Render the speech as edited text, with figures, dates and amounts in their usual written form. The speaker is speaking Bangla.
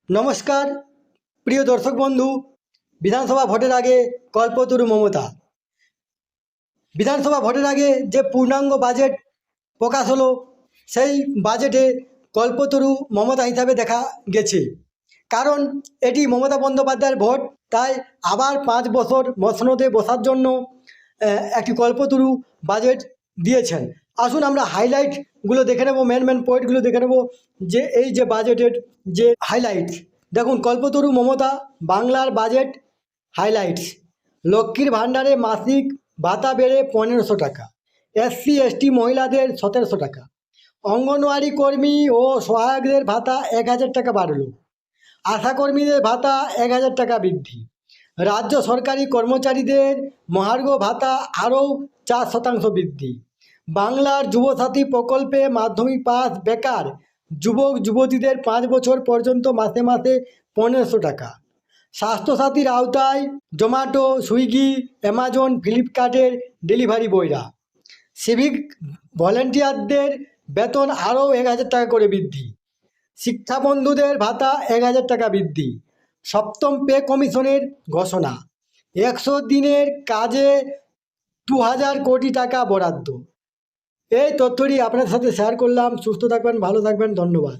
নমস্কার প্রিয় দর্শক বন্ধু। বিধানসভা ভোটের আগে কল্পতরু মমতা। বিধানসভা ভোটের আগে যে পূর্ণাঙ্গ বাজেট প্রকাশ হলো, সেই বাজেটে কল্পতরু মমতা হিসাবে দেখা গেছে। কারণ এটি মমতা বন্দ্যোপাধ্যায়ের ভোট, তাই আবার 5 বছর মসনদে বসার জন্য একটি কল্পতরু বাজেট দিয়েছেন। আসুন আমরা হাইলাইটগুলো দেখে নেব, মেন পয়েন্টগুলো দেখে নেব যে এই যে বাজেটের যে হাইলাইট। দেখুন, কল্পতরু মমতা বাংলার বাজেট হাইলাইটস। লক্ষ্মীর ভাণ্ডারে মাসিক ভাতা বেড়ে 1500 টাকা, SC ST মহিলাদের 1700 টাকা, অঙ্গনওয়াড়ি কর্মী ও সহায়কদের ভাতা 1000 টাকা বাড়ল, আশাকর্মীদের ভাতা 1000 টাকা বৃদ্ধি, রাজ্য সরকারি কর্মচারীদের মহার্ঘ ভাতা আরও 4% বৃদ্ধি, বাংলার যুবসাথী প্রকল্পে মাধ্যমিক পাস বেকার যুবক যুবতীদের 5 বছর পর্যন্ত মাসে মাসে 1500 টাকা, স্বাস্থ্যসাথীর আওতায় জোম্যাটো, সুইগি, অ্যামাজন, ফ্লিপকার্টের ডেলিভারি বয়রা, সিভিক ভলেন্টিয়ারদের বেতন আরও 1000 টাকা করে বৃদ্ধি, শিক্ষাবন্ধুদের ভাতা 1000 টাকা বৃদ্ধি, সপ্তম পে কমিশনের ঘোষণা, 100 দিনের কাজে 2000 কোটি টাকা বরাদ্দ। এই তথ্যটি আপনার সাথে শেয়ার করলাম। সুস্থ থাকবেন, ভালো থাকবেন, ধন্যবাদ।